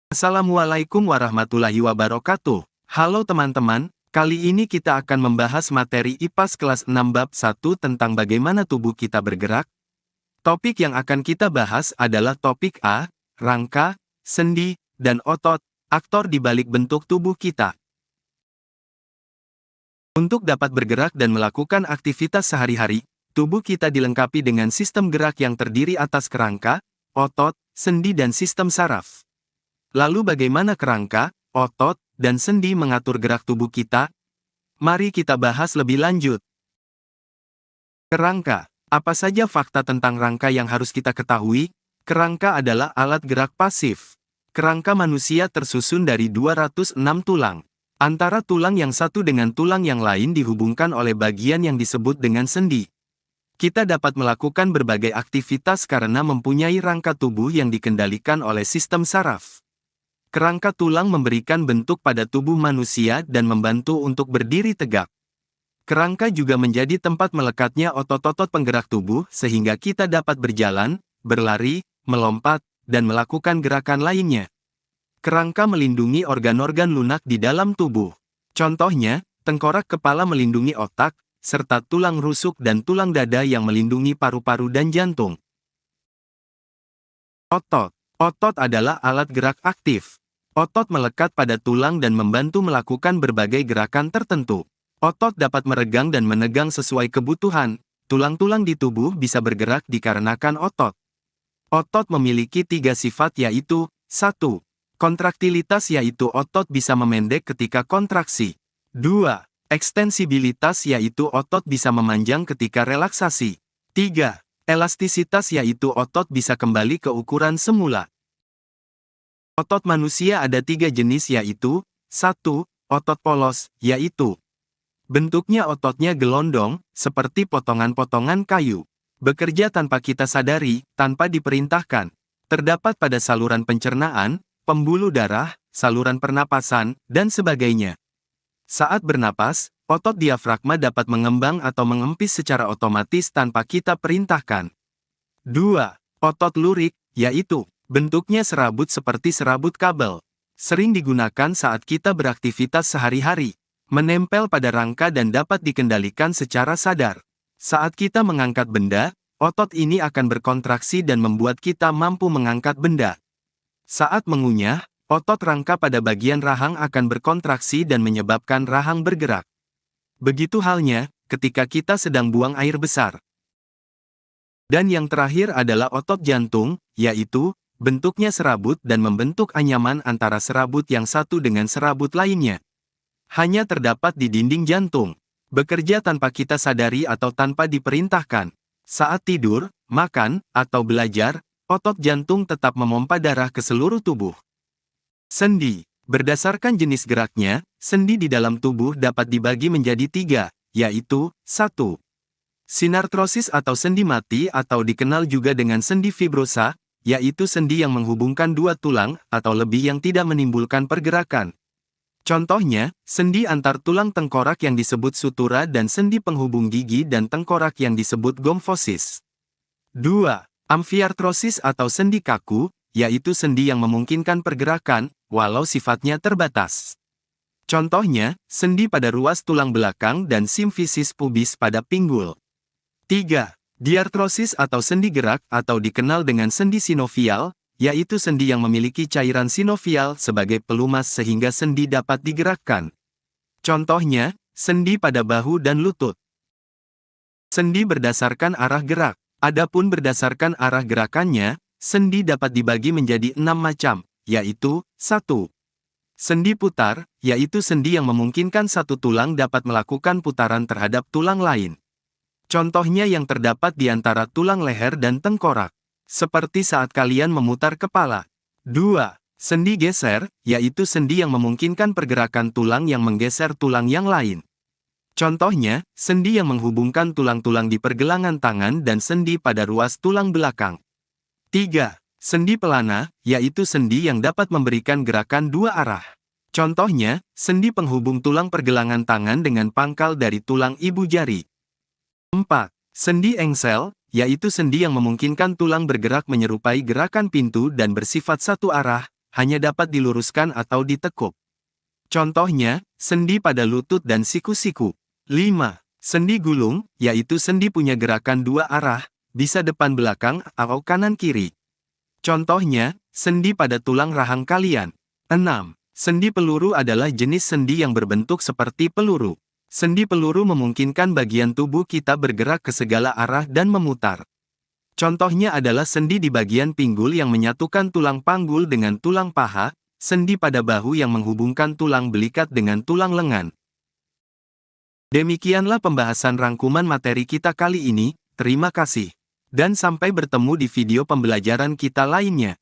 Assalamualaikum warahmatullahi wabarakatuh. Halo teman-teman, kali ini kita akan membahas materi IPAS kelas 6 bab 1 tentang bagaimana tubuh kita bergerak. Topik yang akan kita bahas adalah topik A, rangka, sendi, dan otot, aktor di balik bentuk tubuh kita. Untuk dapat bergerak dan melakukan aktivitas sehari-hari, tubuh kita dilengkapi dengan sistem gerak yang terdiri atas kerangka, otot, sendi dan sistem saraf. Lalu bagaimana kerangka, otot, dan sendi mengatur gerak tubuh kita? Mari kita bahas lebih lanjut. Kerangka. Apa saja fakta tentang rangka yang harus kita ketahui? Kerangka adalah alat gerak pasif. Kerangka manusia tersusun dari 206 tulang. Antara tulang yang satu dengan tulang yang lain dihubungkan oleh bagian yang disebut dengan sendi. Kita dapat melakukan berbagai aktivitas karena mempunyai rangka tubuh yang dikendalikan oleh sistem saraf. Kerangka tulang memberikan bentuk pada tubuh manusia dan membantu untuk berdiri tegak. Kerangka juga menjadi tempat melekatnya otot-otot penggerak tubuh sehingga kita dapat berjalan, berlari, melompat, dan melakukan gerakan lainnya. Kerangka melindungi organ-organ lunak di dalam tubuh. Contohnya, tengkorak kepala melindungi otak, serta tulang rusuk dan tulang dada yang melindungi paru-paru dan jantung. Otot. Otot adalah alat gerak aktif. Otot melekat pada tulang dan membantu melakukan berbagai gerakan tertentu. Otot dapat meregang dan menegang sesuai kebutuhan. Tulang-tulang di tubuh bisa bergerak dikarenakan otot. Otot memiliki 3 sifat yaitu 1. Kontraktilitas yaitu otot bisa memendek ketika kontraksi. 2. Ekstensibilitas yaitu otot bisa memanjang ketika relaksasi. 3. Elastisitas yaitu otot bisa kembali ke ukuran semula. Otot manusia ada 3 jenis yaitu 1. Otot polos, yaitu bentuknya ototnya gelondong, seperti potongan-potongan kayu. Bekerja tanpa kita sadari, tanpa diperintahkan. Terdapat pada saluran pencernaan, pembuluh darah, saluran pernapasan, dan sebagainya. Saat bernapas, otot diafragma dapat mengembang atau mengempis secara otomatis tanpa kita perintahkan. 2. Otot lurik, yaitu bentuknya serabut seperti serabut kabel. Sering digunakan saat kita beraktivitas sehari-hari. Menempel pada rangka dan dapat dikendalikan secara sadar. Saat kita mengangkat benda, otot ini akan berkontraksi dan membuat kita mampu mengangkat benda. Saat mengunyah, otot rangka pada bagian rahang akan berkontraksi dan menyebabkan rahang bergerak. Begitu halnya, ketika kita sedang buang air besar. Dan yang terakhir adalah otot jantung, yaitu bentuknya serabut dan membentuk anyaman antara serabut yang satu dengan serabut lainnya. Hanya terdapat di dinding jantung. Bekerja tanpa kita sadari atau tanpa diperintahkan. Saat tidur, makan, atau belajar, otot jantung tetap memompa darah ke seluruh tubuh. Sendi. Berdasarkan jenis geraknya, sendi di dalam tubuh dapat dibagi menjadi 3, yaitu 1. Sinartrosis atau sendi mati atau dikenal juga dengan sendi fibrosa, yaitu sendi yang menghubungkan 2 tulang atau lebih yang tidak menimbulkan pergerakan. Contohnya, sendi antar tulang tengkorak yang disebut sutura dan sendi penghubung gigi dan tengkorak yang disebut gomfosis. 2. Amfiartrosis atau sendi kaku, yaitu sendi yang memungkinkan pergerakan, walau sifatnya terbatas. Contohnya, sendi pada ruas tulang belakang dan simfisis pubis pada pinggul. 3. Diartrosis atau sendi gerak atau dikenal dengan sendi sinovial, yaitu sendi yang memiliki cairan sinovial sebagai pelumas sehingga sendi dapat digerakkan. Contohnya, sendi pada bahu dan lutut. Sendi berdasarkan arah gerak. Adapun berdasarkan arah gerakannya, sendi dapat dibagi menjadi 6 macam, yaitu 1. Sendi putar, yaitu sendi yang memungkinkan satu tulang dapat melakukan putaran terhadap tulang lain. Contohnya yang terdapat di antara tulang leher dan tengkorak. Seperti saat kalian memutar kepala. 2. Sendi geser, yaitu sendi yang memungkinkan pergerakan tulang yang menggeser tulang yang lain. Contohnya, sendi yang menghubungkan tulang-tulang di pergelangan tangan dan sendi pada ruas tulang belakang. 3. Sendi pelana, yaitu sendi yang dapat memberikan gerakan 2 arah. Contohnya, sendi penghubung tulang pergelangan tangan dengan pangkal dari tulang ibu jari. 4. Sendi engsel, yaitu sendi yang memungkinkan tulang bergerak menyerupai gerakan pintu dan bersifat satu arah, hanya dapat diluruskan atau ditekuk. Contohnya, sendi pada lutut dan siku-siku. 5. Sendi gulung, yaitu sendi punya gerakan dua arah, bisa depan belakang atau kanan kiri. Contohnya, sendi pada tulang rahang kalian. 6. Sendi peluru adalah jenis sendi yang berbentuk seperti peluru. Sendi peluru memungkinkan bagian tubuh kita bergerak ke segala arah dan memutar. Contohnya adalah sendi di bagian pinggul yang menyatukan tulang panggul dengan tulang paha, sendi pada bahu yang menghubungkan tulang belikat dengan tulang lengan. Demikianlah pembahasan rangkuman materi kita kali ini, terima kasih. Dan sampai bertemu di video pembelajaran kita lainnya.